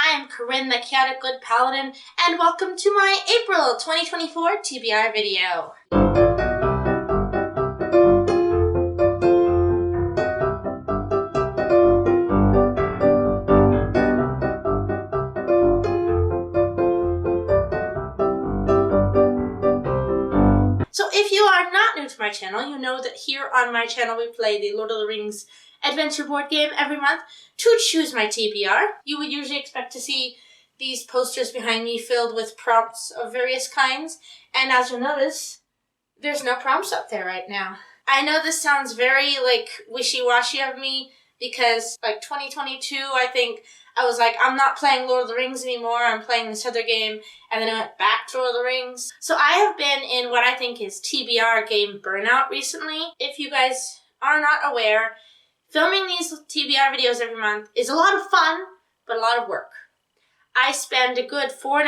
I am Corinne, the Chaotic Good Paladin, and welcome to my April 2024 TBR video. So if you are not new to my channel, you know that here on my channel we play the Lord of the Rings adventure board game every month to choose my TBR. You would usually expect to see these posters behind me filled with prompts of various kinds, and as you'll notice, there's no prompts up there right now. I know this sounds very wishy-washy of me because 2022, I think I was like, I'm not playing Lord of the Rings anymore, I'm playing this other game, and then I went back to Lord of the Rings. So I have been in what I think is TBR game burnout recently. If you guys are not aware, filming these TBR videos every month is a lot of fun, but a lot of work. I spend a good 4.5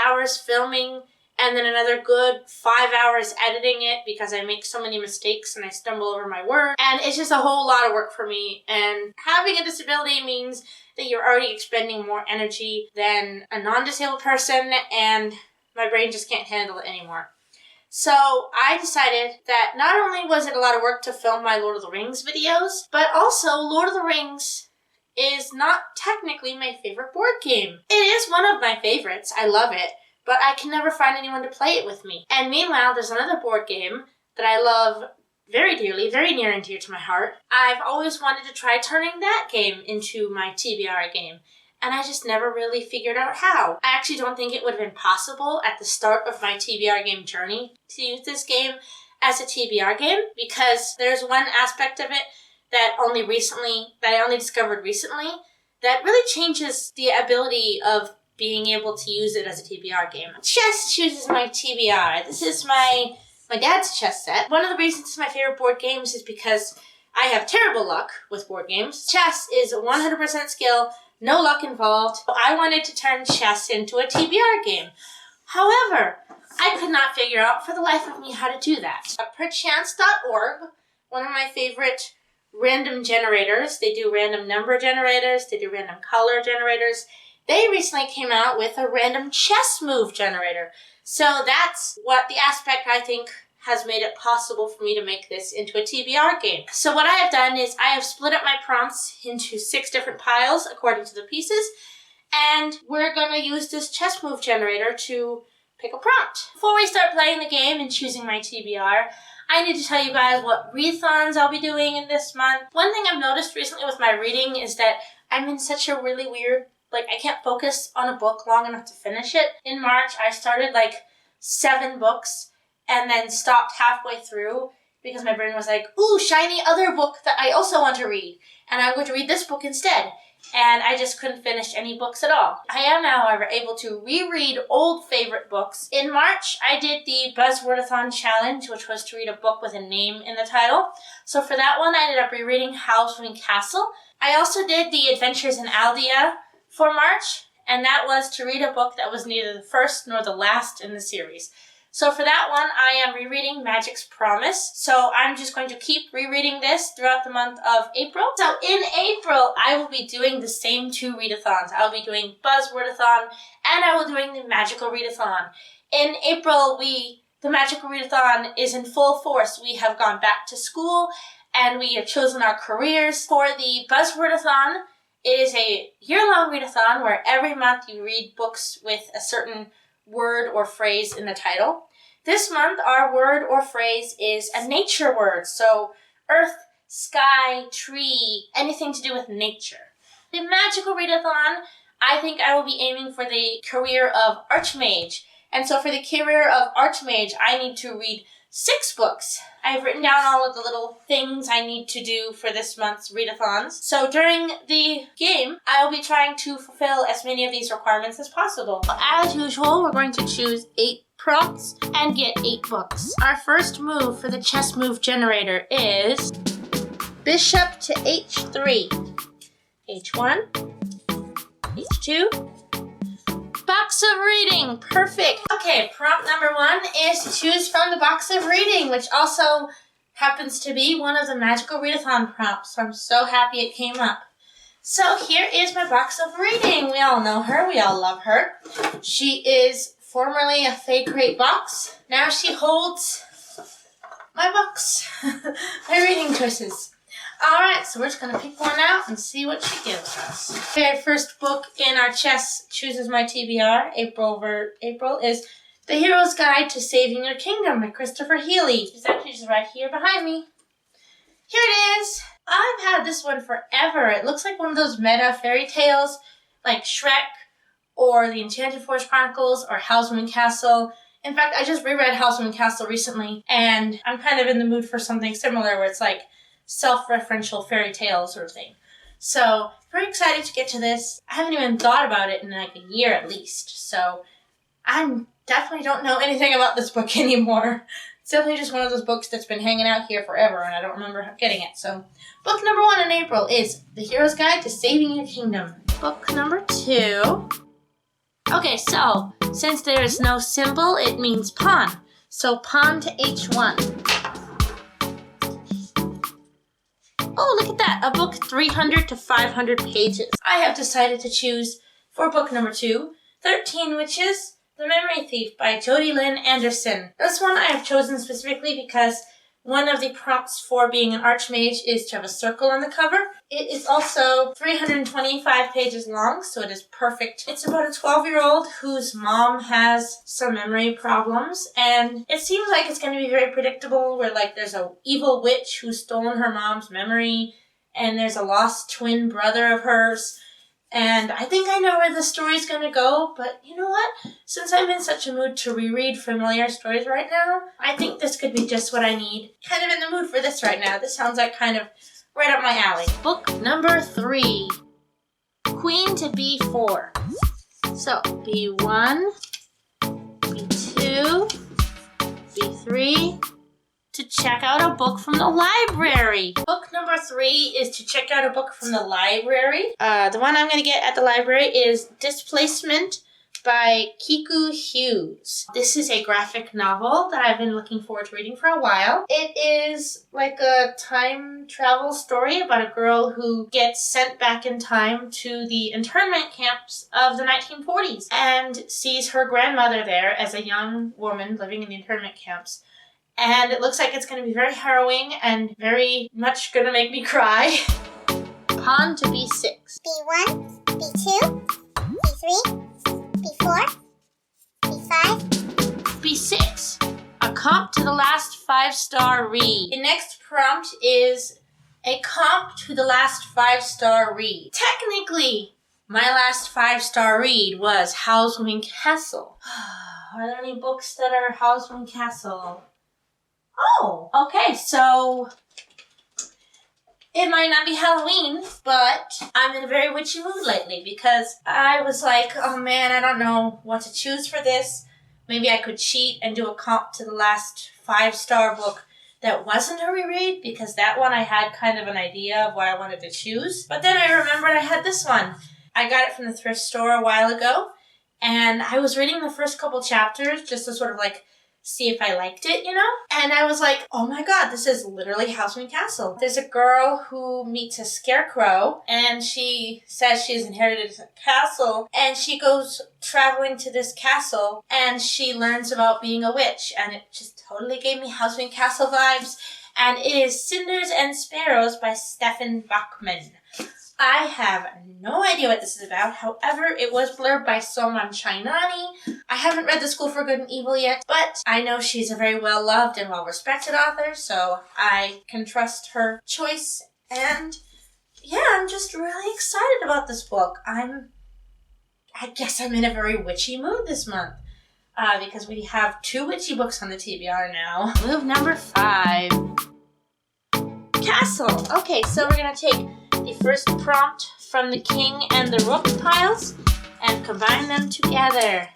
hours filming and then another good 5 hours editing it because I make so many mistakes and I stumble over my words. And it's just a whole lot of work for me. And having a disability means that you're already expending more energy than a non-disabled person, and my brain just can't handle it anymore. So I decided that not only was it a lot of work to film my Lord of the Rings videos, but also Lord of the Rings is not technically my favorite board game. It is one of my favorites. I love it. But I can never find anyone to play it with me. And meanwhile, there's another board game that I love very dearly, very near and dear to my heart. I've always wanted to try turning that game into my TBR game, and I just never really figured out how. I actually don't think it would have been possible at the start of my TBR game journey to use this game as a TBR game, because there's one aspect of it that I only discovered recently that really changes the ability of being able to use it as a TBR game. Chess chooses my TBR. This is my dad's chess set. One of the reasons it's my favorite board games is because I have terrible luck with board games. Chess is 100% skill, no luck involved. I wanted to turn chess into a TBR game. However, I could not figure out for the life of me how to do that. Perchance.org, one of my favorite random generators. They do random number generators, they do random color generators. They recently came out with a random chess move generator. So that's what the aspect I think has made it possible for me to make this into a TBR game. So what I have done is I have split up my prompts into 6 different piles according to the pieces, and we're going to use this chess move generator to pick a prompt. Before we start playing the game and choosing my TBR, I need to tell you guys what readathons I'll be doing in this month. One thing I've noticed recently with my reading is that I'm in such a really weird I can't focus on a book long enough to finish it. In March, I started 7 books and then stopped halfway through because my brain was like, ooh, shiny other book that I also want to read. And I'm going to read this book instead. And I just couldn't finish any books at all. I am now, however, able to reread old favorite books. In March, I did the Readathon challenge, which was to read a book with a name in the title. So for that one, I ended up rereading Howl's Moving Castle. I also did the Adventures in Aldea for March, and that was to read a book that was neither the first nor the last in the series. So for that one, I am rereading Magic's Promise. So I'm just going to keep rereading this throughout the month of April. So in April, I will be doing the same 2 readathons. I'll be doing Readathon, and I will be doing the Magical Readathon. In April, the Magical Readathon is in full force. We have gone back to school, and we have chosen our careers. For the Readathon, it is a year-long readathon where every month you read books with a certain word or phrase in the title. This month, our word or phrase is a nature word. So earth, sky, tree, anything to do with nature. The Magical Readathon, I think I will be aiming for the career of Archmage. And so for the career of Archmage, I need to read 6 books. I've written down all of the little things I need to do for this month's readathons. So during the game, I will be trying to fulfill as many of these requirements as possible. As usual, we're going to choose 8 prompts and get 8 books. Our first move for the chess move generator is Bishop to H3. H1, H2, Box of Reading, perfect. Okay, prompt number 1 is to choose from the Box of Reading, which also happens to be one of the Magical Readathon prompts, so I'm so happy it came up. So here is my box of reading. We all know her. We all love her. She is formerly a Fake Crate box. Now she holds my books, my reading choices. Alright, so we're just going to pick one out and see what she gives us. Very first book in our Chess Chooses My TBR, April, is The Hero's Guide to Saving Your Kingdom by Christopher Healy. It's actually just right here behind me. Here it is. I've had this one forever. It looks like one of those meta fairy tales, like Shrek, or the Enchanted Forest Chronicles, or Howl's Moving Castle. In fact, I just reread Howl's Moving Castle recently, and I'm kind of in the mood for something similar where it's like self-referential fairy tale sort of thing. So, very excited to get to this. I haven't even thought about it in like a year at least, so I definitely don't know anything about this book anymore. It's definitely just one of those books that's been hanging out here forever, and I don't remember getting it. So, book number 1 in April is The Hero's Guide to Saving Your Kingdom. Book number 2. Okay, so, since there is no symbol, it means pawn. So, pawn to h1. Oh, look at that. A book 300 to 500 pages. I have decided to choose, for book number 2, 13 Witches, The Memory Thief by Jodi Lynn Anderson. This one I have chosen specifically because one of the prompts for being an archmage is to have a circle on the cover. It is also 325 pages long, so it is perfect. It's about a 12-year-old whose mom has some memory problems, and it seems like it's going to be very predictable, where like there's a evil witch who's stolen her mom's memory, and there's a lost twin brother of hers. And I think I know where the story's going to go, but you know what? Since I'm in such a mood to reread familiar stories right now, I think this could be just what I need. Kind of in the mood for this right now. This sounds like kind of right up my alley. Book number 3. Queen to B4. So, B1, B2, B3, to check out a book from the library. Book number 3 is to check out a book from the library. The one I'm going to get at the library is Displacement by Kiku Hughes. This is a graphic novel that I've been looking forward to reading for a while. It is like a time travel story about a girl who gets sent back in time to the internment camps of the 1940s and sees her grandmother there as a young woman living in the internment camps. And it looks like it's going to be very harrowing and very much going to make me cry. Pawn to B6. B1, B2, B3, B4, B5. B6. A comp to the last 5-star read. The next prompt is a comp to the last 5-star read. Technically, my last 5-star read was Howl's Moving Castle. Are there any books that are Howl's Moving Castle? Oh, okay, so it might not be Halloween, but I'm in a very witchy mood lately because I was like, oh man, I don't know what to choose for this. Maybe I could cheat and do a comp to the last 5-star book that wasn't a reread, because that one I had kind of an idea of what I wanted to choose. But then I remembered I had this one. I got it from the thrift store a while ago, and I was reading the first couple chapters just to sort of like see if I liked it, you know? And I was like, oh my god, this is literally Howl's Moving Castle. There's a girl who meets a scarecrow, and she says she's inherited a castle, and she goes traveling to this castle, and she learns about being a witch, and it just totally gave me Howl's Moving Castle vibes. And it is Cinders and Sparrows by Stefan Bachman. I have no idea what this is about. However, it was blurbed by Soman Chainani. I haven't read The School for Good and Evil yet, but I know she's a very well-loved and well-respected author, so I can trust her choice. And yeah, I'm just really excited about this book. I guess I'm in a very witchy mood this month, because we have 2 witchy books on the TBR now. Move number 5. Castle. Okay, so we're going to take the first prompt from the King and the Rook piles and combine them together.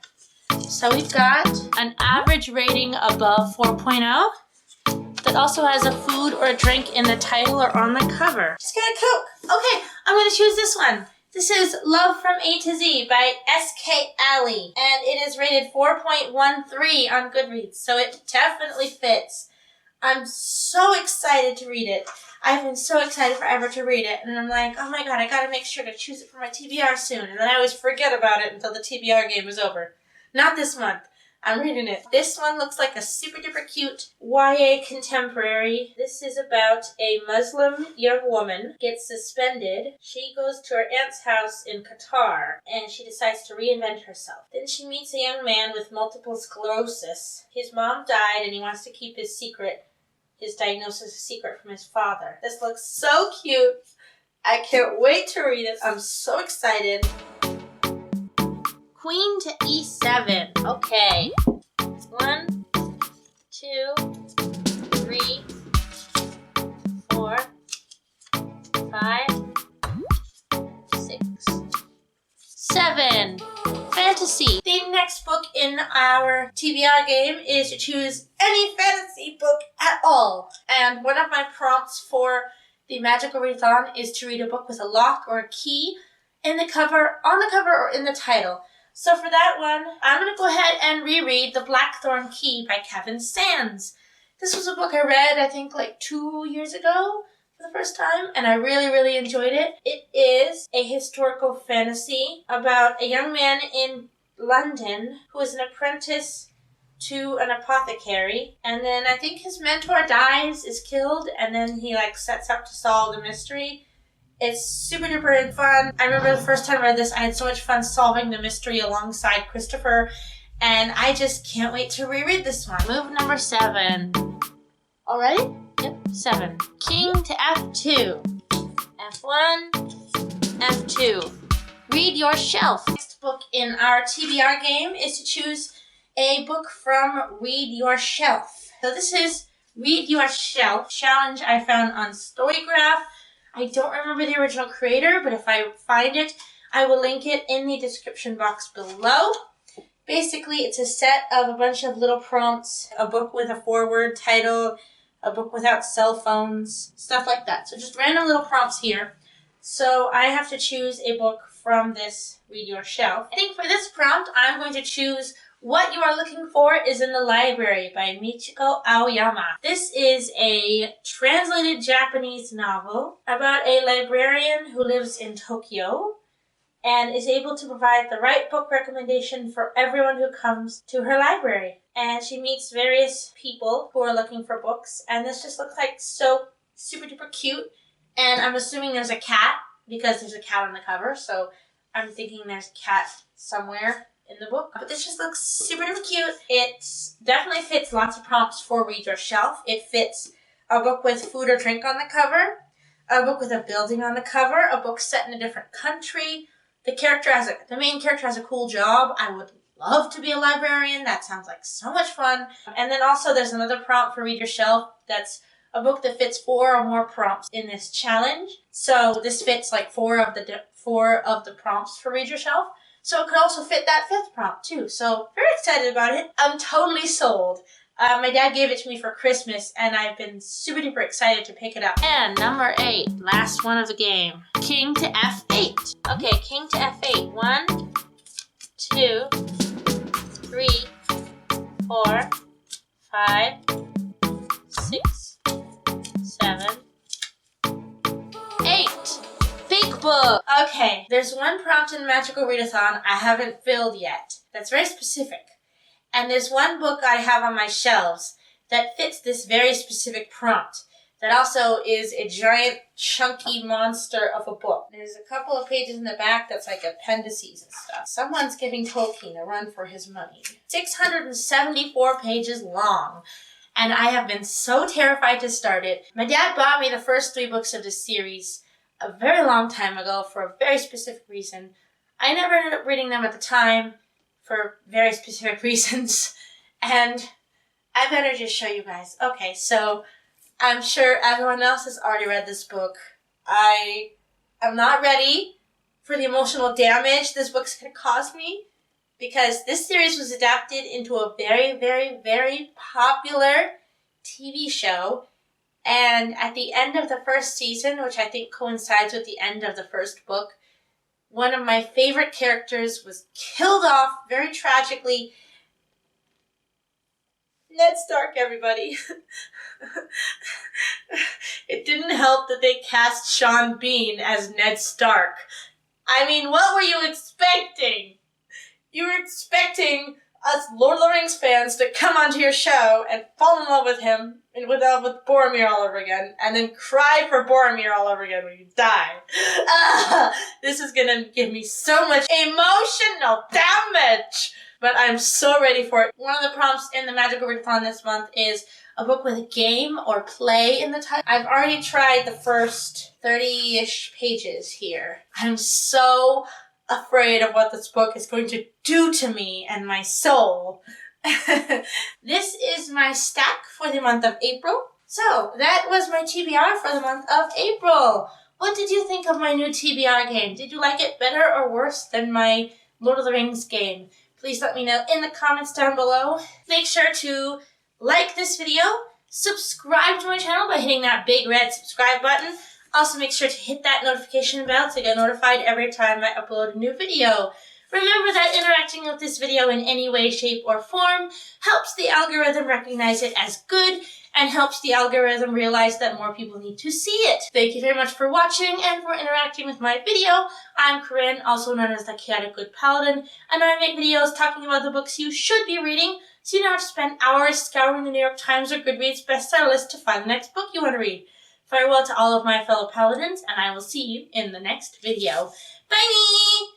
So we've got an average rating above 4.0 that also has a food or a drink in the title or on the cover. Just got a Coke. Okay, I'm going to choose this one. This is Love from A to Z by S.K. Alley, and it is rated 4.13 on Goodreads, so it definitely fits. I'm so excited to read it. I've been so excited forever to read it. And I'm like, oh my god, I gotta make sure to choose it for my TBR soon. And then I always forget about it until the TBR game is over. Not this month. I'm reading it. This one looks like a super duper cute YA contemporary. This is about a Muslim young woman gets suspended. She goes to her aunt's house in Qatar and she decides to reinvent herself. Then she meets a young man with multiple sclerosis. His mom died and he wants to keep his diagnosis a secret from his father. This looks so cute. I can't wait to read it. I'm so excited. Queen to E7. Okay. 1, 2, 3, 4, 5, 6, 7. Fantasy. The next book in our TBR game is to choose any fantasy book at all. And one of my prompts for the Magical Readathon is to read a book with a lock or a key on the cover or in the title. So for that one, I'm going to go ahead and reread The Blackthorn Key by Kevin Sands. This was a book I read, I think, like 2 years ago for the first time, and I really, really enjoyed it. It is a historical fantasy about a young man in London who is an apprentice to an apothecary, and then I think his mentor dies, is killed, and then he sets up to solve the mystery. It's super duper fun. I remember the first time I read this, I had so much fun solving the mystery alongside Christopher, and I just can't wait to reread this one. Move number 7. Already? Yep, 7. King to F2. F1, F2. Read your shelf. Next book in our TBR game is to choose a book from Read Your Shelf. So this is Read Your Shelf challenge I found on Storygraph. I don't remember the original creator, but if I find it, I will link it in the description box below. Basically, it's a set of a bunch of little prompts, a book with a 4-word title, a book without cell phones, stuff like that. So just random little prompts here. So I have to choose a book from this Read Your Shelf. I think for this prompt, I'm going to choose What You Are Looking For Is in the Library by Michiko Aoyama. This is a translated Japanese novel about a librarian who lives in Tokyo and is able to provide the right book recommendation for everyone who comes to her library. And she meets various people who are looking for books, and this just looks like so super duper cute. And I'm assuming there's a cat because there's a cat on the cover, so I'm thinking there's a cat somewhere in the book. But this just looks super duper cute. It definitely fits lots of prompts for Read Your Shelf. It fits a book with food or drink on the cover, a book with a building on the cover, a book set in a different country. The main character has a cool job. I would love to be a librarian. That sounds like so much fun. And then also there's another prompt for Read Your Shelf that's a book that fits 4 or more prompts in this challenge. So this fits like 4 of the prompts for Read Your Shelf. So it could also fit that 5th prompt too. So very excited about it. I'm totally sold. My dad gave it to me for Christmas and I've been super duper excited to pick it up. And number 8, last one of the game. King to F8. Okay, King to F8. 1, 2, 3, 4, 5, 6, 7, 8. Big book. Okay, there's one prompt in Magical Readathon I haven't filled yet. That's very specific. And there's one book I have on my shelves that fits this very specific prompt. That also is a giant, chunky monster of a book. There's a couple of pages in the back that's like appendices and stuff. Someone's giving Tolkien a run for his money. 674 pages long. And I have been so terrified to start it. My dad bought me the first 3 books of this series a very long time ago for a very specific reason. I never ended up reading them at the time for very specific reasons. And I better just show you guys. Okay, so I'm sure everyone else has already read this book. I am not ready for the emotional damage this book's going to cause me because this series was adapted into a very, very, very popular TV show. And at the end of the first season, which I think coincides with the end of the first book, one of my favorite characters was killed off very tragically. Ned Stark, everybody. It didn't help that they cast Sean Bean as Ned Stark. I mean, what were you expecting? You were expecting us Lord of the Rings fans to come onto your show and fall in love with him and with Boromir all over again, and then cry for Boromir all over again when you die. This is gonna give me so much emotional damage! But I'm so ready for it. One of the prompts in the Magical Readathon this month is a book with a game or play in the title. I've already tried the first 30-ish pages here. I'm so afraid of what this book is going to do to me and my soul. This is my stack for the month of April. So, that was my TBR for the month of April. What did you think of my new TBR game? Did you like it better or worse than my Lord of the Rings game? Please let me know in the comments down below. Make sure to like this video, subscribe to my channel by hitting that big red subscribe button. Also make sure to hit that notification bell to get notified every time I upload a new video. Remember that interacting with this video in any way, shape, or form helps the algorithm recognize it as good and helps the algorithm realize that more people need to see it. Thank you very much for watching and for interacting with my video. I'm Corinne, also known as the Chaotic Good Paladin, and I make videos talking about the books you should be reading so you don't have to spend hours scouring the New York Times or Goodreads bestseller list to find the next book you want to read. Farewell to all of my fellow paladins, and I will see you in the next video. Bye!